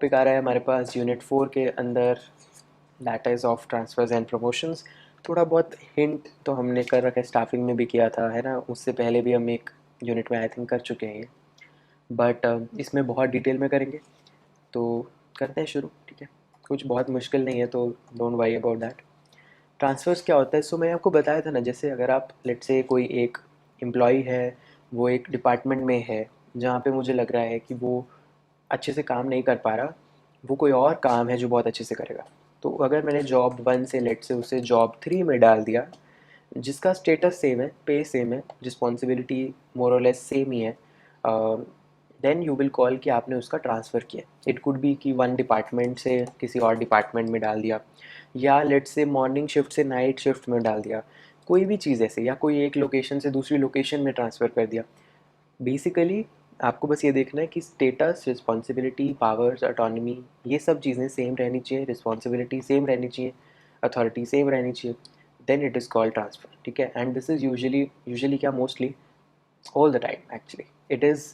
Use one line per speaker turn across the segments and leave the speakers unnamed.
Topic आ रहा है हमारे पास यूनिट 4 के अंदर, that is of transfers and promotions. थोड़ा बहुत हिंट तो हमने कर रखा है, स्टाफिंग में भी किया था, है ना। उससे पहले भी हम एक यूनिट में आई थिंक कर चुके हैं ये, बट इसमें बहुत डिटेल में करेंगे। तो करते हैं शुरू, ठीक है। कुछ बहुत मुश्किल नहीं है, तो don't worry about that. Transfers क्या होता है, सो मैंने आपको बताया था ना, जैसे अगर आप लेट्स से कोई एक एम्प्लॉई है, वो एक डिपार्टमेंट में है जहाँ पे मुझे लग रहा है कि वो अच्छे से काम नहीं कर पा रहा, वो कोई और काम है जो बहुत अच्छे से करेगा। तो अगर मैंने जॉब 1 से लेट से उसे जॉब 3 में डाल दिया, जिसका स्टेटस सेम है, पे सेम है, रिस्पॉन्सिबिलिटी मोर और लेस सेम ही है, देन यू विल कॉल कि आपने उसका ट्रांसफ़र किया। इट कुड बी कि वन डिपार्टमेंट से किसी और डिपार्टमेंट में डाल दिया, या लेट से मॉर्निंग शिफ्ट से नाइट शिफ्ट में डाल दिया, कोई भी चीज़ ऐसे, या कोई एक लोकेशन से दूसरी लोकेशन में ट्रांसफ़र कर दिया। बेसिकली आपको बस ये देखना है कि स्टेटस, रिस्पॉन्सिबिलिटी, पावर्स, ऑटोनॉमी, ये सब चीज़ें सेम रहनी चाहिए, रिस्पॉन्सिबिलिटी सेम रहनी चाहिए, अथॉरिटी सेम रहनी चाहिए, then it is called transfer, ठीक है। एंड दिस इज़ यूजुअली क्या, mostly all the time actually it is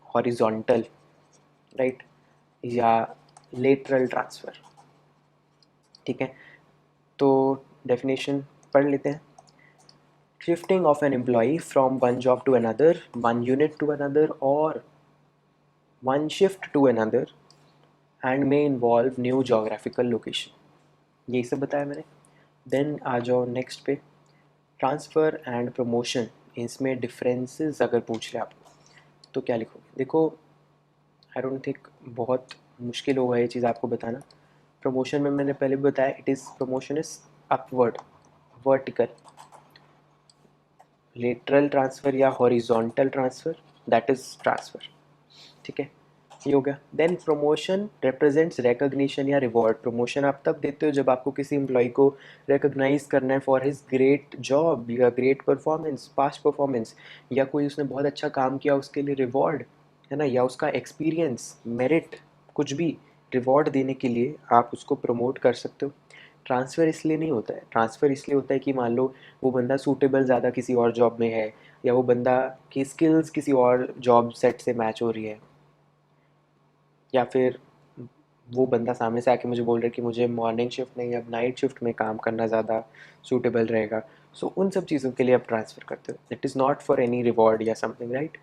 horizontal, right, या लेटरल ट्रांसफ़र, ठीक है। तो डेफिनेशन पढ़ लेते हैं। Shifting of an employee from one job to another, one unit to another, or one shift to another, and may involve new geographical location. यही सब बताया मैंने। देन आ जाओ नेक्स्ट पे, ट्रांसफ़र एंड प्रमोशन, इसमें डिफरेंसेस अगर पूछ रहे आपको तो क्या लिखोगे। देखो, आई डोंट थिंक बहुत मुश्किल होगा ये चीज़ आपको बताना। प्रमोशन में मैंने पहले भी बताया, it is promotion is upward, vertical. Lateral transfer या horizontal transfer, that is transfer, ठीक है। ये हो गया। देन प्रमोशन रिप्रेजेंट्स रिकॉग्निशन या रिवॉर्ड। प्रमोशन आप तब देते हो जब आपको किसी एम्प्लॉय को रिकॉग्नाइज करना है फॉर हिज ग्रेट जॉब या ग्रेट परफॉर्मेंस, पास्ट परफॉर्मेंस, या कोई उसने बहुत अच्छा काम किया उसके लिए रिवॉर्ड, है ना, या उसका एक्सपीरियंस, मेरिट, कुछ भी रिवॉर्ड देने के लिए आप उसको प्रमोट कर सकते हो। ट्रांसफ़र इसलिए नहीं होता है, ट्रांसफ़र इसलिए होता है कि मान लो वो बंदा सूटेबल ज़्यादा किसी और जॉब में है, या वो बंदा की स्किल्स किसी और जॉब सेट से मैच हो रही है, या फिर वो बंदा सामने से आके मुझे बोल रहा है कि मुझे मॉर्निंग शिफ्ट नहीं, अब नाइट शिफ्ट में काम करना ज़्यादा सूटेबल रहेगा। सो उन सब चीज़ों के लिए आप ट्रांसफ़र करते हो। It is not for any reward या something, right.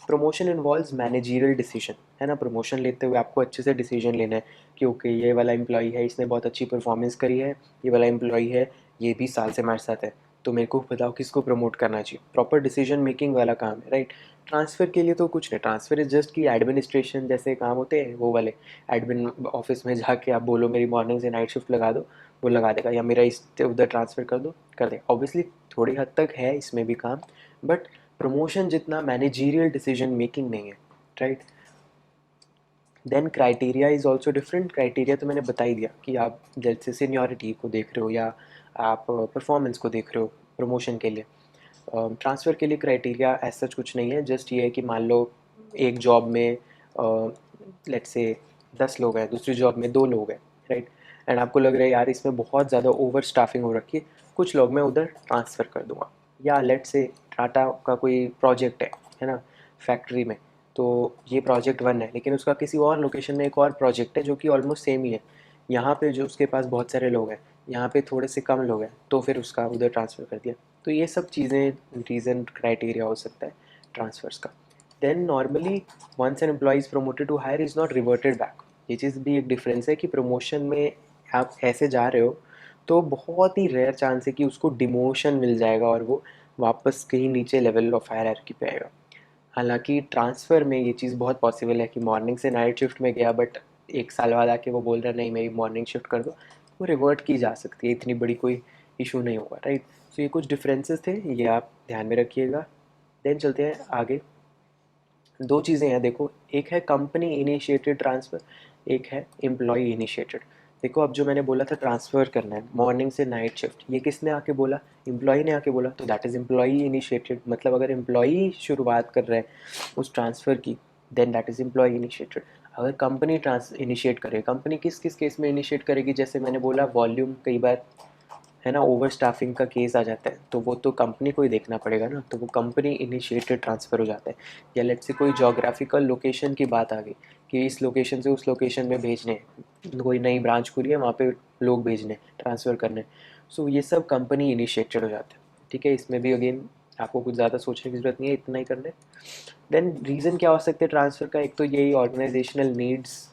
Promotion involves managerial decision, है ना। प्रमोशन लेते हुए आपको अच्छे से डिसीजन लेना है कि ओके, ये वाला एम्प्लॉई है, इसने बहुत अच्छी परफॉर्मेंस करी है, ये वाला एम्प्लॉई है, ये 20 साल से हमारे साथ है, तो मेरे को बताओ किसको प्रमोट करना चाहिए। प्रॉपर डिसीजन मेकिंग वाला काम है, राइट। ट्रांसफ़र के लिए तो कुछ नहीं, ट्रांसफ़र इज़ जस्ट कि एडमिनिस्ट्रेशन जैसे काम होते हैं वो वाले। एडमिन ऑफिस में जाके आप बोलो मेरी मॉर्निंग से नाइट शिफ्ट लगा दो, वो लगा देगा, या मेरा इस उधर ट्रांसफ़र कर दो, कर देगा। ऑब्वियसली थोड़ी हद तक है इसमें भी काम, बट प्रमोशन जितना मैनेजरियल डिसीजन मेकिंग नहीं है, right. Then criteria is also different. Criteria तो मैंने बता ही दिया कि आप जैसे सीनियरिटी को देख रहे हो या आप परफॉर्मेंस को देख रहे हो प्रमोशन के लिए। ट्रांसफ़र के लिए क्राइटेरिया ऐसा कुछ नहीं है, जस्ट ये है कि मान लो एक जॉब में लेट्स से 10 लोग हैं, दूसरी जॉब में 2 लोग हैं, राइट। एंड आपको लग रहा है यार इसमें बहुत ज़्यादा ओवर स्टाफिंग हो रखी है, कुछ लोग मैं उधर ट्रांसफ़र कर दूँगा। या लेट्स से टाटा का कोई प्रोजेक्ट है ना, फैक्ट्री में, तो ये प्रोजेक्ट 1 है, लेकिन उसका किसी और लोकेशन में एक और प्रोजेक्ट है जो कि ऑलमोस्ट सेम ही है। यहाँ पे जो उसके पास बहुत सारे लोग हैं, यहाँ पे थोड़े से कम लोग हैं, तो फिर उसका उधर ट्रांसफ़र कर दिया। तो ये सब चीज़ें रीज़न क्राइटेरिया हो सकता है ट्रांसफ़र्स का। Then normally once an employee is promoted to higher is not reverted back. ये चीज़ भी एक डिफरेंस है कि प्रमोशन में आप ऐसे जा रहे हो तो बहुत ही रेयर चांस है कि उसको डिमोशन मिल जाएगा और वो वापस कहीं नीचे लेवल ऑफ हायरार्की पे आएगा। हालांकि ट्रांसफ़र में ये चीज़ बहुत पॉसिबल है कि मॉर्निंग से नाइट शिफ्ट में गया, बट 1 साल बाद आके वो बोल रहा है नहीं मेरी मॉर्निंग शिफ्ट कर दो, वो रिवर्ट की जा सकती है, इतनी बड़ी कोई इशू नहीं होगा, राइट। सो ये कुछ डिफरेंसेस थे, ये आप ध्यान में रखिएगा। देन चलते हैं आगे। 2 चीज़ें हैं देखो, एक है कंपनी इनिशिएटेड ट्रांसफ़र, एक है एम्प्लॉय इनिशिएटेड। देखो अब जो मैंने बोला था ट्रांसफ़र करना है मॉर्निंग से नाइट शिफ्ट, ये किसने आके बोला, एम्प्लॉय ने आके बोला, तो दैट इज़ एम्प्लॉय इनिशिएटेड। मतलब अगर एम्प्लॉय शुरुआत कर रहा है उस ट्रांसफ़र की, then that is employee initiated. अगर कंपनी ट्रांस इनिशिएट करे, कंपनी किस किस केस में इनिशिएट करेगी, जैसे मैंने बोला वॉल्यूम, कई बार है ना ओवर स्टाफिंग का केस आ जाता है, तो वो तो कंपनी को ही देखना पड़ेगा ना, तो वो कंपनी इनिशिएटेड ट्रांसफ़र हो जाता है। या लेट्स से कोई जोग्राफिकल लोकेशन की बात आ गई कि इस लोकेशन से उस लोकेशन में भेजने हैं, कोई नई ब्रांच खुली है वहाँ पे लोग भेजने, ट्रांसफ़र करने। सो ये सब कंपनी इनिशिएटेड हो जाता है, ठीक है। इसमें भी अगेन आपको कुछ ज़्यादा सोचने की ज़रूरत नहीं है, इतना ही करना है। देन रीज़न क्या हो सकते हैं ट्रांसफ़र का, एक तो यही ऑर्गेनाइजेशनल नीड्स,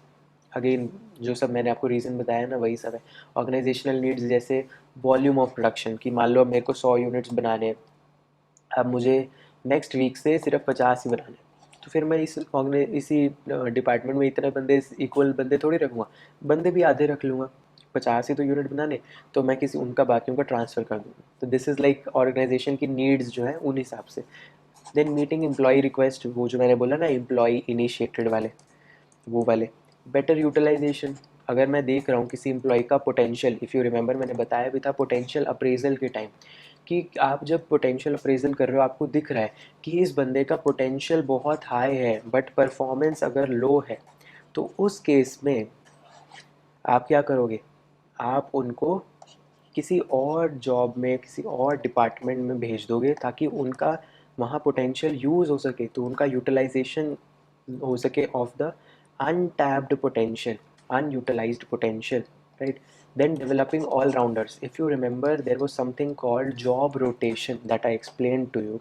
अगेन जो सब मैंने आपको रीज़न बताया ना वही सब है। ऑर्गेनाइजेशनल नीड्स जैसे वॉल्यूम ऑफ प्रोडक्शन, कि मान लो अब मेरे को 100 यूनिट्स बनाने हैं, अब मुझे नेक्स्ट वीक से सिर्फ 50 ही बनाने हैं, तो फिर मैं इसी डिपार्टमेंट में इतने बंदे, इक्वल बंदे थोड़ी रखूँगा, बंदे भी आधे रख लूँगा, 50 ही तो यूनिट बनाने, तो मैं किसी उनका बाकियों का ट्रांसफ़र कर दूँगा। तो दिस इज़ लाइक ऑर्गेनाइजेशन की नीड्स जो है उन हिसाब से। देन मीटिंग एम्प्लॉय रिक्वेस्ट, वो जो मैंने बोला ना एम्प्लॉय इनिशिएटेड वाले, वो वाले। बेटर यूटिलाइजेशन, अगर मैं देख रहा हूँ किसी एम्प्लॉय का पोटेंशियल, इफ़ यू रिमेंबर मैंने बताया भी था पोटेंशियल अप्रेजल के टाइम, कि आप जब पोटेंशियल अप्रेजल कर रहे हो आपको दिख रहा है कि इस बंदे का पोटेंशियल बहुत हाई है बट परफॉर्मेंस अगर लो है, तो उस केस में आप क्या करोगे, आप उनको किसी और जॉब में किसी और डिपार्टमेंट में भेज दोगे ताकि उनका वहाँ पोटेंशियल यूज़ हो सके, तो उनका यूटिलाइजेशन हो सके of the untapped potential, unutilized potential, right? Then developing all rounders. If you remember, there was something called job rotation that I explained to you.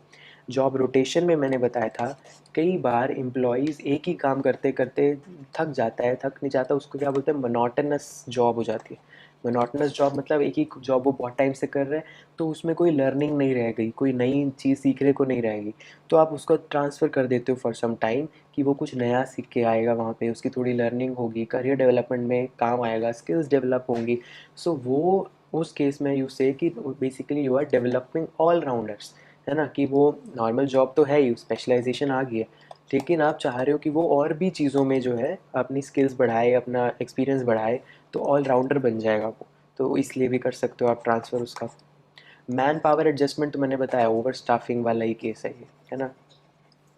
Job rotation में मैंने बताया था कई बार एम्प्लॉयज़ एक ही काम करते करते थक जाता है, थक नहीं जाता, उसको क्या बोलते हैं, मोनोटोनस जॉब हो जाती है। मोनोटोनस जॉब मतलब एक ही जॉब वो बहुत टाइम से कर रहे हैं, तो उसमें कोई लर्निंग नहीं रह गई, कोई नई चीज़ सीखने को नहीं रहेगी, तो आप उसको ट्रांसफ़र कर देते हो फॉर सम टाइम कि वो कुछ नया सीख के आएगा, वहाँ पे उसकी थोड़ी लर्निंग होगी, करियर डेवलपमेंट में काम आएगा, स्किल्स डेवलप होंगी। सो वो उस केस में यू से कि basically you are developing all rounders, है ना, कि वो नॉर्मल जॉब तो है ही, स्पेशलाइजेशन आ गई है, लेकिन आप चाह रहे हो कि वो और भी चीज़ों में जो है अपनी स्किल्स बढ़ाए, अपना एक्सपीरियंस बढ़ाए, तो ऑल राउंडर बन जाएगा वो। तो इसलिए भी कर सकते हो आप ट्रांसफ़र उसका। मैन पावर एडजस्टमेंट तो मैंने बताया, ओवर स्टाफिंग वाला ही केस है ये, है ना।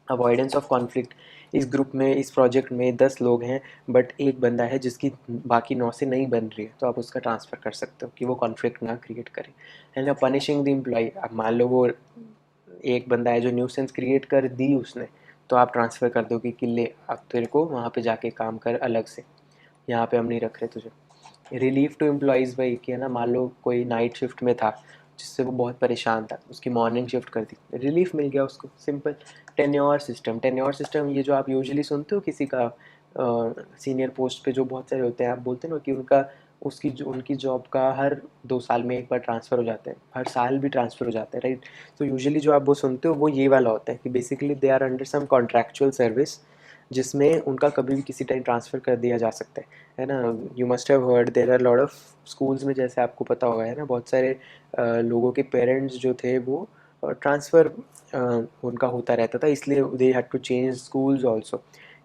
अवॉइडेंस ऑफ कॉन्फ्लिक्ट, इस ग्रुप में इस प्रोजेक्ट में 10 लोग हैं बट एक बंदा है जिसकी बाकी 9 से नहीं बन रही है, तो आप उसका ट्रांसफ़र कर सकते हो कि वो कॉन्फ्लिक्ट ना क्रिएट करे। है ना। पनिशिंग द एम्प्लॉय, अब मान लो वो एक बंदा है जो न्यूसेंस क्रिएट कर दी उसने, तो आप ट्रांसफ़र कर दो कि ले अब तेरे को वहाँ पे जाके काम कर अलग से, यहाँ पे हम नहीं रख रहे तुझे। रिलीफ टू एम्प्लॉयज़ भाई, कि है ना, मान लो कोई नाइट शिफ्ट में था जिससे वो बहुत परेशान था, उसकी मॉर्निंग शिफ्ट कर दी, रिलीफ मिल गया उसको, simple. Tenure system, tenure system ये जो आप यूजुअली सुनते हो किसी का सीनियर पोस्ट पे जो बहुत सारे होते हैं, आप बोलते हैं ना कि उनका उनकी जॉब का हर 2 साल में एक बार ट्रांसफ़र हो जाता है, हर साल भी ट्रांसफ़र हो जाता है, राइट। तो यूजुअली जो आप वो सुनते हो वो ये वाला होता है कि basically they are under some contractual service, जिसमें उनका कभी भी किसी टाइम ट्रांसफ़र कर दिया जा सकता है ना। You must have heard there are lot of schools में, जैसे आपको पता होगा, है ना, बहुत सारे लोगों के पेरेंट्स जो थे वो ट्रांसफ़र उनका होता रहता था, इसलिए they had to change schools also,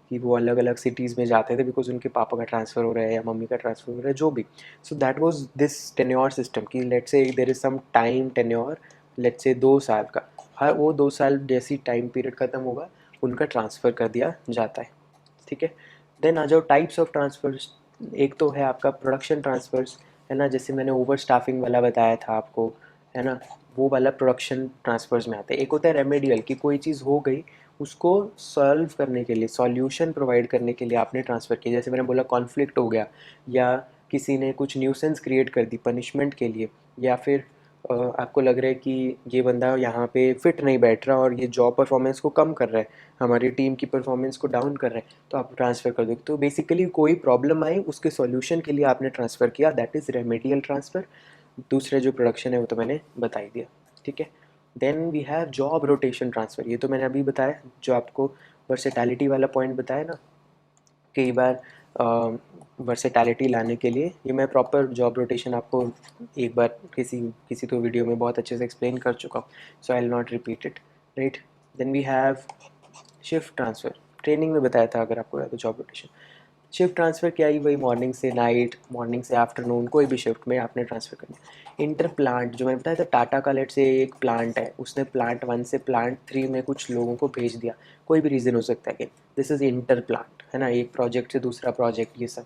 कि वो अलग अलग सिटीज़ में जाते थे बिकॉज उनके पापा का ट्रांसफ़र हो रहा है या मम्मी का ट्रांसफ़र हो रहा है, जो भी। So that was this tenure system, कि let's say there is some time tenure, let's say 2 साल का, हर वो 2 साल जैसी टाइम पीरियड ख़त्म होगा उनका ट्रांसफ़र कर दिया जाता है, ठीक है। देन आ जाओ टाइप्स ऑफ ट्रांसफ़र्स। एक तो है आपका प्रोडक्शन ट्रांसफ़र्स, है ना, जैसे मैंने ओवर स्टाफिंग वाला बताया था आपको, है ना, वो वाला प्रोडक्शन ट्रांसफ़र्स में आता है। एक होता है रेमेडियल, कि कोई चीज़ हो गई उसको सॉल्व करने के लिए, सॉल्यूशन प्रोवाइड करने के लिए आपने ट्रांसफ़र किया, जैसे मैंने बोला कॉन्फ्लिक्ट हो गया, या किसी ने कुछ न्यूसेंस क्रिएट कर दी पनिशमेंट के लिए, या फिर आपको लग रहा है कि ये बंदा यहाँ पे फिट नहीं बैठ रहा और ये जॉब परफॉर्मेंस को कम कर रहा है, हमारी टीम की परफॉर्मेंस को डाउन कर रहा है, तो आप ट्रांसफ़र कर दो। तो बेसिकली कोई प्रॉब्लम आई उसके सॉल्यूशन के लिए आपने ट्रांसफ़र किया, दैट इज़ रेमेडियल ट्रांसफ़र। दूसरे जो प्रोडक्शन है वो तो मैंने बता ही दिया, ठीक है। Then we have job rotation transfer, ये तो मैंने अभी बताया, जो आपको वर्सेटैलिटी वाला पॉइंट बताया ना, कई बार वर्सेटैलिटी लाने के लिए, ये मैं प्रॉपर जॉब रोटेशन आपको एक बार किसी किसी तो वीडियो में बहुत अच्छे से एक्सप्लेन कर चुका हूँ, so I will not repeat it, right. Then we have shift transfer, training में बताया था अगर आपको याद हो, जॉब रोटेशन। शिफ्ट ट्रांसफ़र क्या ही, वही मॉर्निंग से नाइट, मॉर्निंग से आफ्टरनून, कोई भी शिफ्ट में आपने ट्रांसफ़र करना। इंटर प्लांट, जो मैंने बताया था टाटा का, लेट से एक प्लांट है, उसने प्लांट 1 से प्लांट 3 में कुछ लोगों को भेज दिया, कोई भी रीज़न हो सकता है कि दिस इज़ इंटर प्लांट, है ना, एक प्रोजेक्ट से दूसरा प्रोजेक्ट, ये सब।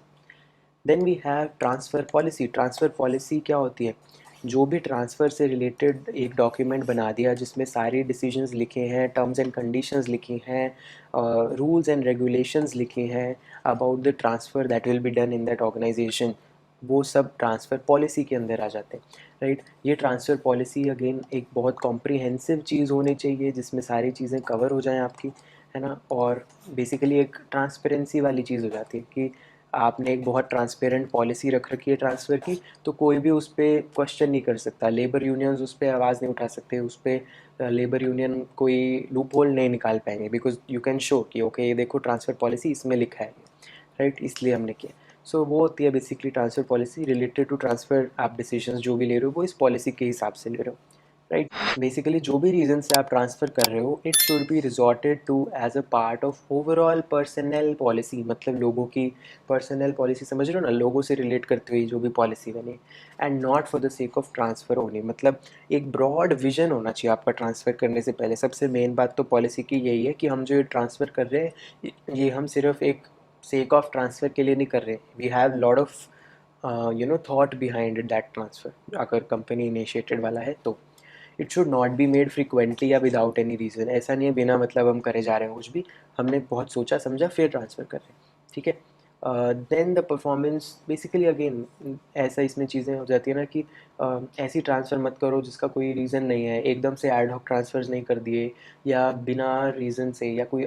Then we have transfer policy, transfer policy क्या होती है, जो भी ट्रांसफ़र से रिलेटेड एक डॉक्यूमेंट बना दिया जिसमें सारे डिसीजंस लिखे हैं, टर्म्स एंड कंडीशंस लिखी हैं, रूल्स एंड रेगुलेशंस लिखे हैं about the transfer that will be done in that organisation, वो सब ट्रांसफ़र पॉलिसी के अंदर आ जाते हैं, राइट। ये ट्रांसफ़र पॉलिसी अगेन एक बहुत कॉम्प्रिहेंसिव चीज़ होनी चाहिए जिसमें सारी चीज़ें कवर हो जाएं आपकी, है ना। और बेसिकली एक ट्रांसपेरेंसी वाली चीज़ हो जाती है कि आपने एक बहुत ट्रांसपेरेंट पॉलिसी रख रखी है ट्रांसफ़र की, तो कोई भी उस पर क्वेश्चन नहीं कर सकता, लेबर यूनियंस उस पर आवाज़ नहीं उठा सकते, उस पर लेबर यूनियन कोई लूप होल नहीं निकाल पाएंगे, बिकॉज यू कैन शो कि ओके ये देखो ट्रांसफ़र पॉलिसी इसमें लिखा है, राइट, इसलिए हमने किया। सो वो होती है basically transfer policy related to transfer. आप डिसीजंस जो भी ले रहे हो वो इस पॉलिसी के हिसाब से ले रहे हो, राइट। बेसिकली जो भी रीज़न से आप ट्रांसफ़र कर रहे हो it should be resorted to as a part of overall personal policy, मतलब लोगों की पर्सनल पॉलिसी, समझ रहे हो ना, लोगों से रिलेट करते हुए जो भी पॉलिसी बने, and not for the sake of transfer only. मतलब एक ब्रॉड विजन होना चाहिए आपका ट्रांसफ़र करने से पहले। सबसे मेन बात तो पॉलिसी की यही है कि हम जो ट्रांसफ़र कर रहे हैं ये हम सिर्फ एक सेक ऑफ ट्रांसफ़र के लिए नहीं कर रहे, we have lot of thought behind that transfer, अगर कंपनी इनिशिएटेड वाला है तो। It should not be made frequently या विदाउट एनी रीज़न, ऐसा नहीं है बिना मतलब हम करे जा रहे हैं कुछ भी, हमने बहुत सोचा समझा फिर ट्रांसफ़र कर रहे हैं, ठीक है। Then the performance basically again ऐसा इसमें चीज़ें हो जाती है ना कि ऐसी ट्रांसफ़र मत करो जिसका कोई रीज़न नहीं है, एकदम से एड हॉक ट्रांसफ़र्स नहीं कर दिए, या बिना रीज़न से या कोई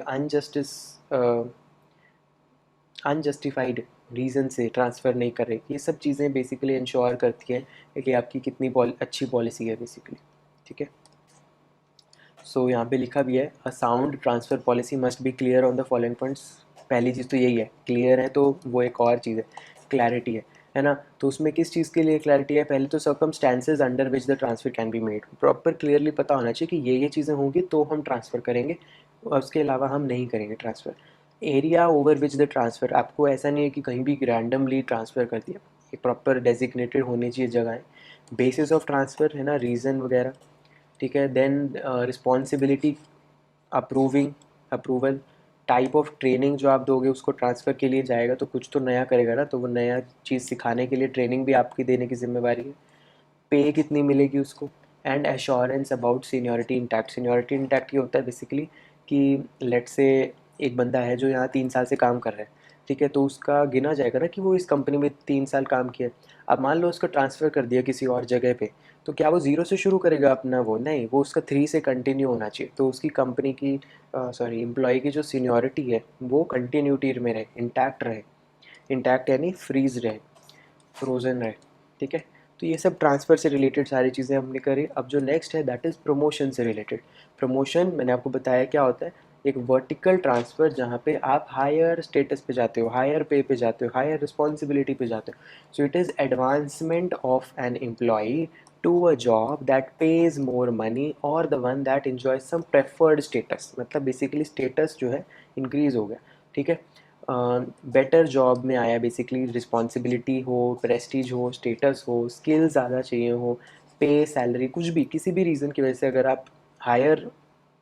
अनजस्टिफाइड रीज़न से ट्रांसफ़र नहीं कर रहे। ये सब चीज़ें बेसिकली इंश्योर करती हैं कि आपकी कितनी अच्छी पॉलिसी है बेसिकली, ठीक है। सो यहाँ पे लिखा भी है a sound transfer policy must be clear on the following points. पहली चीज़ तो यही है, क्लियर है तो वो एक और चीज़ है, क्लैरिटी है ना। तो उसमें किस चीज़ के लिए क्लैरिटी है, पहले तो circumstances under which the transfer can be made, proper clearly पता होना चाहिए कि ये चीज़ें होंगी तो हम ट्रांसफ़र करेंगे, और उसके अलावा हम नहीं करेंगे transfer. Area over which the transfer, आपको ऐसा नहीं है कि कहीं भी रैंडमली ट्रांसफ़र कर दिया, एक प्रॉपर डेजिग्नेटेड होनी चाहिए जगहें, बेसिस ऑफ ट्रांसफ़र, है ना, रीज़न वगैरह, ठीक है। Then responsibility, approving approval, type of training जो आप दोगे उसको ट्रांसफ़र के लिए जाएगा तो कुछ तो नया करेगा ना, तो वो नया चीज़ सिखाने के लिए ट्रेनिंग भी आपकी देने की जिम्मेवारी है। पे कितनी मिलेगी उसको, and assurance about seniority intact. Seniority intact ये होता है बेसिकली कि लेट से एक बंदा है जो यहाँ 3 साल से काम कर रहा है, ठीक है, तो उसका गिना जाएगा ना कि वो इस कंपनी में 3 साल काम किया। अब मान लो उसको ट्रांसफ़र कर दिया किसी और जगह पे, तो क्या वो ज़ीरो से शुरू करेगा अपना, वो नहीं, वो उसका 3 से कंटिन्यू होना चाहिए, तो उसकी कंपनी की सॉरी एम्प्लॉय की जो सीनियरिटी है वो कंटिन्यूटी में रहे, इंटैक्ट रहे, इंटैक्ट यानी फ्रीज रहे, फ्रोज़न रहे, ठीक है। तो ये सब ट्रांसफ़र से रिलेटेड सारी चीज़ें हमने करी। अब जो नेक्स्ट है दैट इज़ प्रमोशन से रिलेटेड। प्रमोशन मैंने आपको बताया क्या होता है, एक वर्टिकल ट्रांसफ़र जहाँ पे आप हायर स्टेटस पे जाते हो, हायर पे पे जाते हो, हायर रिस्पॉन्सिबिलिटी पे जाते हो। So it is advancement of an employee to a job that pays more money और the one that enjoy some preferred status, मतलब बेसिकली स्टेटस जो है इंक्रीज़ हो गया, ठीक है। बेटर जॉब में आया, बेसिकली रिस्पॉन्सिबिलिटी हो, प्रेस्टीज हो, स्टेटस हो, स्किल ज़्यादा चाहिए हो, पे, सैलरी, कुछ भी किसी भी रीज़न की वजह से अगर आप हायर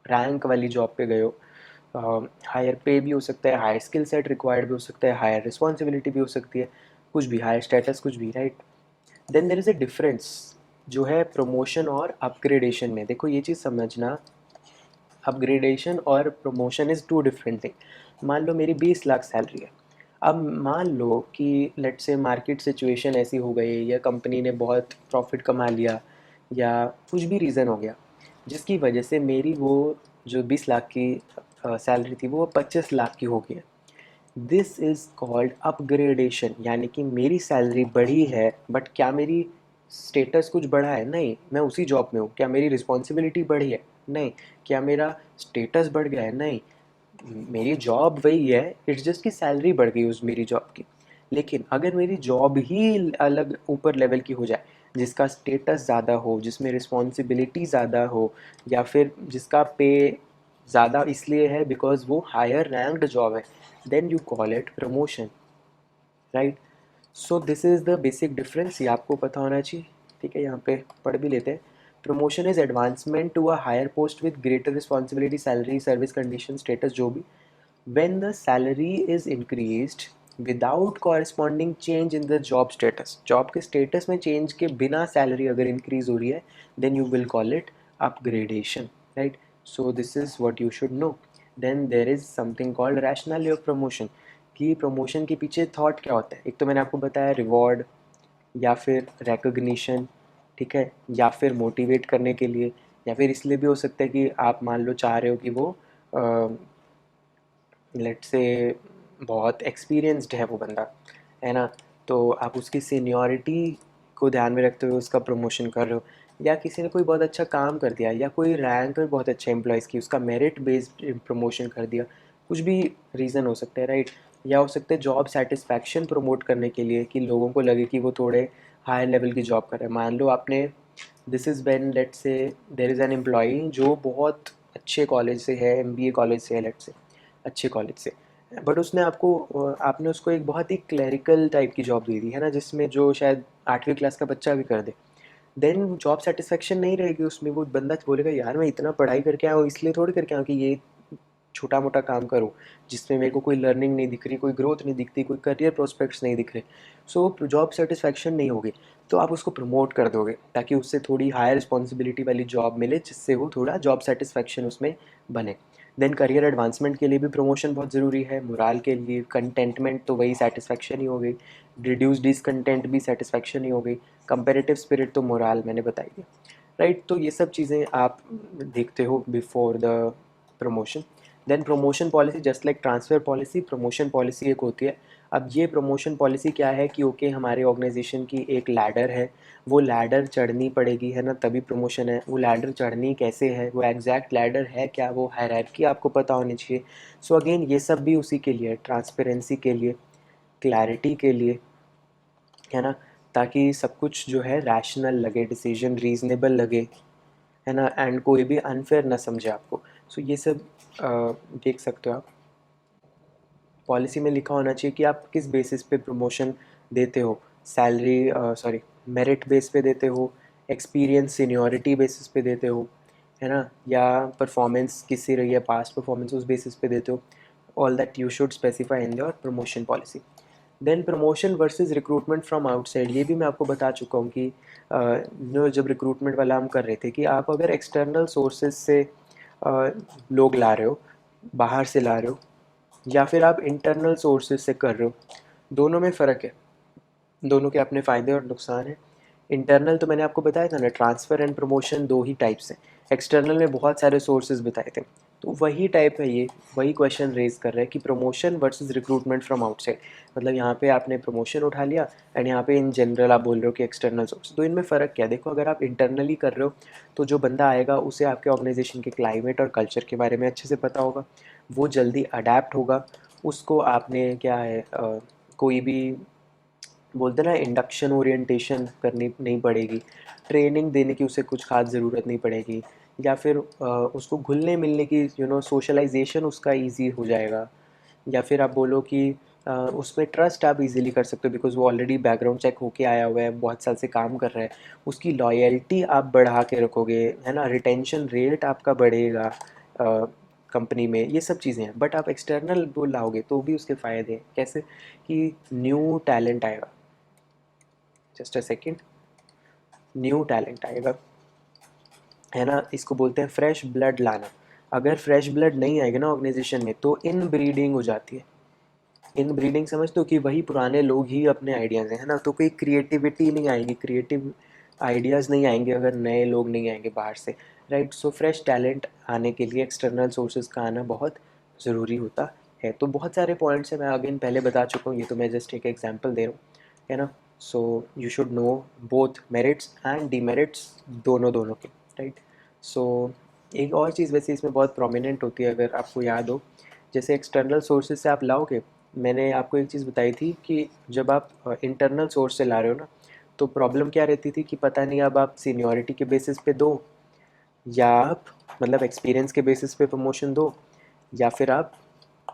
रैंक वाली जॉब पे गए हो, हायर पे भी हो सकता है, हायर स्किल सेट रिक्वायर्ड भी हो सकता है, हायर रिस्पॉन्सिबिलिटी भी हो सकती है, कुछ भी, हायर स्टेटस कुछ भी, right. Then there is a difference जो है प्रमोशन और अपग्रेडेशन में। देखो ये चीज़ समझना, अपग्रेडेशन और promotion is two different thing. मान लो मेरी 20 लाख सैलरी है, अब मान लो कि लेट से मार्केट सिचुएशन ऐसी हो गई या कंपनी ने बहुत प्रॉफिट कमा लिया या कुछ भी रीज़न हो गया जिसकी वजह से मेरी वो जो 20 लाख की सैलरी थी वो 25 लाख की हो गई है। दिस इज़ कॉल्ड अपग्रेडेशन, यानी कि मेरी सैलरी बढ़ी है बट क्या मेरी स्टेटस कुछ बढ़ा है, नहीं, मैं उसी जॉब में हूँ। क्या मेरी रिस्पॉन्सिबिलिटी बढ़ी है, नहीं। क्या मेरा स्टेटस बढ़ गया है, नहीं, मेरी जॉब वही है, इट्स जस्ट कि सैलरी बढ़ गई उस मेरी जॉब की। लेकिन अगर मेरी जॉब ही अलग ऊपर लेवल की हो जाए, जिसका स्टेटस ज़्यादा हो, जिसमें रिस्पॉन्सिबिलिटी ज़्यादा हो, या फिर जिसका पे ज़्यादा इसलिए है बिकॉज वो हायर रैंक्ड जॉब है, then you call it promotion, right. So this is the basic difference, ये आपको पता होना चाहिए, ठीक है। यहाँ पे पढ़ भी लेते हैं। Promotion is advancement to a higher post with greater responsibility, salary, service condition, status जो भी। When the salary is increased, without corresponding change in the job status, job के स्टेटस में चेंज के बिना सैलरी अगर इंक्रीज हो रही है then you will call it upgradation, right. So this is what you should know. Then there is something called rationality of promotion, कि promotion के पीछे थॉट क्या होता है. एक तो मैंने आपको बताया रिवॉर्ड या फिर रिकॉग्निशन, ठीक है, या फिर मोटिवेट करने के लिए, या फिर इसलिए भी हो सकता है कि आप मान लो चाह रहे हो कि वो लेट से बहुत एक्सपीरियंस्ड है वो बंदा, है ना, तो आप उसकी सीनियरिटी को ध्यान में रखते हुए उसका प्रमोशन कर रहे हो, या किसी ने कोई बहुत अच्छा काम कर दिया, या कोई रैंक में बहुत अच्छा एम्प्लॉयज़ की उसका मेरिट बेस्ड प्रमोशन कर दिया, कुछ भी रीज़न हो सकता है, राइट. या हो सकता है जॉब सेटिस्फैक्शन प्रमोट करने के लिए, कि लोगों को लगे कि वो थोड़े हाई लेवल की जॉब कर रहे हैं. मान लो आपने, दिस इज़ व्हेन लेट से देयर इज़ एन एम्प्लॉई जो बहुत अच्छे कॉलेज से है, एमबीए कॉलेज से है, लेट से अच्छे कॉलेज से, बट उसने आपको आपने उसको एक बहुत ही क्लeriकल टाइप की जॉब दे दी है ना, जिसमें जो शायद 8वीं क्लास का बच्चा भी कर दे. देन जॉब सेटिस्फेक्शन नहीं रहेगी उसमें. वो बंदा बोलेगा यार मैं इतना पढ़ाई करके आया हूँ, इसलिए थोड़ी करके आया हूँ कि ये छोटा मोटा काम करूँ जिसमें मेरे को कोई लर्निंग नहीं दिख रही, कोई ग्रोथ नहीं दिखती, कोई करियर प्रोस्पेक्ट्स नहीं दिख रहे. सो जॉब सेटिस्फेक्शन नहीं होगी, तो आप उसको प्रमोट कर दोगे ताकि उससे थोड़ी हायर रिस्पॉन्सिबिलिटी वाली जॉब मिले, जिससे वो थोड़ा जॉब सेटिस्फेक्शन उसमें बने. देन करियर एडवांसमेंट के लिए भी प्रमोशन बहुत ज़रूरी है. मोराल के लिए कंटेंटमेंट तो वही सेटिस्फेक्शन ही हो गई, रिड्यूस डिसकंटेंट भी सेटिस्फेक्शन ही हो गई, कंपेरेटिव स्पिरिट तो मोराल मैंने बताई थी, राइट. तो ये सब चीज़ें आप देखते हो before the promotion. Then promotion policy just like transfer policy, promotion policy एक होती है. अब ये प्रमोशन पॉलिसी क्या है कि ओके हमारे ऑर्गेनाइजेशन की एक लैडर है, वो लैडर चढ़नी पड़ेगी, है ना, तभी प्रमोशन है. वो लैडर चढ़नी कैसे है, वो एग्जैक्ट लैडर है क्या, वो हायरार्की आपको पता होनी चाहिए. सो अगेन ये सब भी उसी के लिए, ट्रांसपेरेंसी के लिए, क्लैरिटी के लिए, है ना, ताकि सब कुछ जो है रैशनल लगे, डिसीजन रीजनेबल लगे, है ना, एंड कोई भी अनफेयर ना समझे आपको. सो ये सब देख सकते हो आप. पॉलिसी में लिखा होना चाहिए कि आप किस बेसिस पे प्रमोशन देते हो. सैलरी, सॉरी, मेरिट बेस पे देते हो, एक्सपीरियंस सीनियरिटी बेसिस पे देते हो, है ना, या परफॉर्मेंस किसी रही है पास्ट परफॉर्मेंस उस बेसिस पे देते हो. All that you should specify in your promotion policy. Then promotion versus recruitment from outside, ये भी मैं आपको बता चुका हूँ कि जब रिक्रूटमेंट वाला हम कर रहे थे कि आप अगर एक्सटर्नल सोर्सेज से लोग ला रहे हो, बाहर से ला रहे हो, या फिर आप इंटरनल सोर्सेज से कर रहे हो, दोनों में फ़र्क है. दोनों के अपने फ़ायदे और नुकसान हैं. इंटरनल तो मैंने आपको बताया था ना, ट्रांसफ़र एंड प्रमोशन दो ही टाइप्स हैं. एक्सटर्नल में बहुत सारे सोर्सेज बताए थे, तो वही टाइप है ये. वही क्वेश्चन रेज कर रहा है कि promotion versus recruitment from outside, मतलब यहाँ पे आपने प्रमोशन उठा लिया एंड यहाँ पे इन जनरल आप बोल रहे हो कि एक्सटर्नल सोर्स. तो इनमें फ़र्क क्या है, देखो अगर आप इंटरनली कर रहे हो तो जो बंदा आएगा उसे आपके ऑर्गेनाइजेशन के क्लाइमेट और कल्चर के बारे में अच्छे से पता होगा, वो जल्दी अडेप्ट होगा. उसको आपने क्या है कोई भी बोलते ना इंडक्शन ओरिएंटेशन करनी नहीं पड़ेगी, ट्रेनिंग देने की उसे कुछ ख़ास ज़रूरत नहीं पड़ेगी, या फिर उसको घुलने मिलने की सोशलाइजेशन उसका इजी हो जाएगा. या फिर आप बोलो कि उसमें ट्रस्ट आप इजीली कर सकते हो बिकॉज़ वो ऑलरेडी बैकग्राउंड चेक होके आया हुआ है, बहुत साल से काम कर रहा है. उसकी लॉयल्टी आप बढ़ा के रखोगे, है ना, रिटेंशन रेट आपका बढ़ेगा कंपनी में. ये सब चीज़ें हैं. बट आप एक्सटर्नल वो लाओगे तो भी उसके फ़ायदे हैं. कैसे कि न्यू टैलेंट आएगा, just a second, new talent आएगा, है ना, इसको बोलते हैं फ्रेश ब्लड लाना. अगर फ्रेश ब्लड नहीं आएगा ना ऑर्गेनाइजेशन में तो इन ब्रीडिंग हो जाती है. इन ब्रीडिंग समझते हो कि वही पुराने लोग ही अपने आइडियाज़ हैं, है ना, तो कोई क्रिएटिविटी नहीं आएगी, क्रिएटिव आइडियाज़ नहीं आएंगे अगर नए लोग नहीं आएंगे बाहर से, राइट. सो फ्रेश टैलेंट आने के लिए एक्सटर्नल सोर्सेज का आना बहुत ज़रूरी होता है. तो बहुत सारे पॉइंट्स हैं, मैं अगेन पहले बता चुका हूँ, ये तो मैं जस्ट एक एग्जांपल दे रहा हूँ, है ना. So you should know both merits and demerits, दोनों दोनों के, राइट. सो एक और चीज़ वैसे इसमें बहुत प्रोमिनेंट होती है अगर आपको याद हो, जैसे एक्सटर्नल सोर्सेज से आप लाओगे. मैंने आपको एक चीज़ बताई थी कि जब आप इंटरनल सोर्स से ला रहे हो ना, तो प्रॉब्लम क्या रहती थी कि पता नहीं अब आप सीनियरिटी के बेसिस पे दो, या आप मतलब एक्सपीरियंस के बेसिस पे प्रमोशन दो, या फिर आप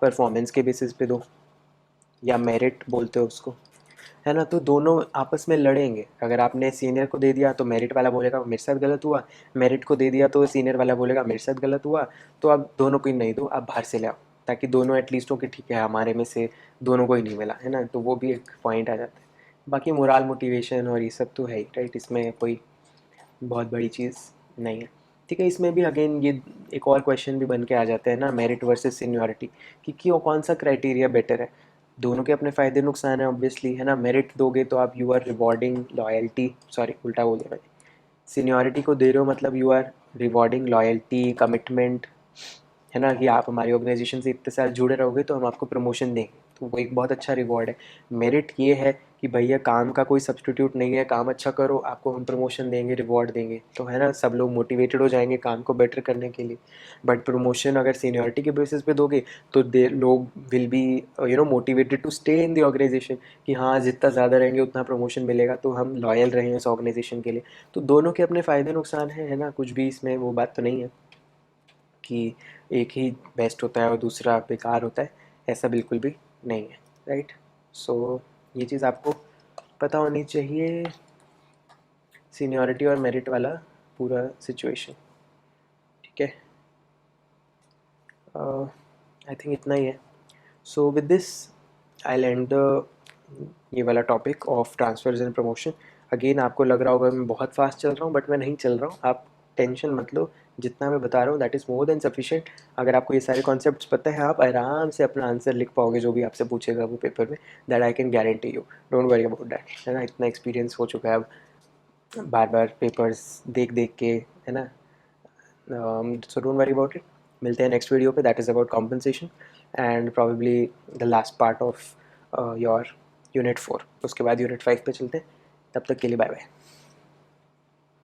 परफॉर्मेंस के बेसिस पे दो, या मेरिट बोलते हो उसको, है ना. तो दोनों आपस में लड़ेंगे. अगर आपने सीनियर को दे दिया तो मेरिट वाला बोलेगा मेरे साथ गलत हुआ, मेरिट को दे दिया तो सीनियर वाला बोलेगा मेरे साथ गलत हुआ. तो आप दोनों को ही नहीं दो, आप बाहर से ले आओ, ताकि दोनों एटलीस्ट हो कि ठीक है हमारे में से दोनों को ही नहीं मिला है ना, तो वो भी एक पॉइंट आ जाता है। बाकी मोरल मोटिवेशन और ये सब तो है ही, राइट, इसमें कोई बहुत बड़ी चीज़ नहीं है। ठीक है, इसमें भी अगेन ये एक और क्वेश्चन भी बन के आ जाता है ना, मेरिट वर्सेस सीनियरिटी, कि क्यों कौन सा क्राइटेरिया बेटर है। दोनों के अपने फ़ायदे नुकसान है ऑब्वियसली, है ना। मेरिट दोगे तो आप you are rewarding loyalty, sorry उल्टा बोल दिया मैंने, सीनियरिटी को दे रहे हो मतलब you are rewarding loyalty, commitment, है ना, कि आप हमारी ऑर्गेनाइजेशन से इतने साल जुड़े रहोगे तो हम आपको प्रमोशन देंगे, तो वो एक बहुत अच्छा रिवॉर्ड है। मेरिट ये है कि भैया काम का कोई सब्स्टिट्यूट नहीं है, काम अच्छा करो आपको हम प्रमोशन देंगे, रिवॉर्ड देंगे, तो है ना, सब लोग मोटिवेटेड हो जाएंगे काम को बेटर करने के लिए। बट प्रमोशन अगर सीनियरिटी के बेसिस पे दोगे तो दे लोग will be motivated to stay in the organisation, कि हाँ जितना ज़्यादा रहेंगे उतना प्रमोशन मिलेगा, तो हम लॉयल रहें उस ऑर्गेनाइजेशन के लिए। तो दोनों के अपने फ़ायदे नुकसान हैं, है ना, कुछ भी इसमें वो बात तो नहीं है कि एक ही बेस्ट होता है और दूसरा बेकार होता है, ऐसा बिल्कुल भी नहीं है, राइट। सो ये चीज़ आपको पता होनी चाहिए, सीनियरिटी और मेरिट वाला पूरा सिचुएशन, ठीक है। आई थिंक इतना ही है। So with this I and ये वाला topic of transfers and promotion. Again आपको लग रहा होगा मैं बहुत फास्ट चल रहा हूँ, बट मैं नहीं चल रहा हूँ, आप टेंशन मत लो, जितना मैं बता रहा हूँ that is more than sufficient. अगर आपको ये सारे कॉन्सेप्ट्स पता है आप आराम से अपना आंसर लिख पाओगे जो भी आपसे पूछेगा वो पेपर में, that I can guarantee you, don't worry about that, है ना। इतना एक्सपीरियंस हो चुका है अब बार बार पेपर्स देख देख के, है ना। So don't worry about it. मिलते हैं नेक्स्ट वीडियो पे, that is about compensation and probably the last part of your unit 4, उसके बाद यूनिट 5 पे चलते हैं। तब तक के लिए बाय बाय।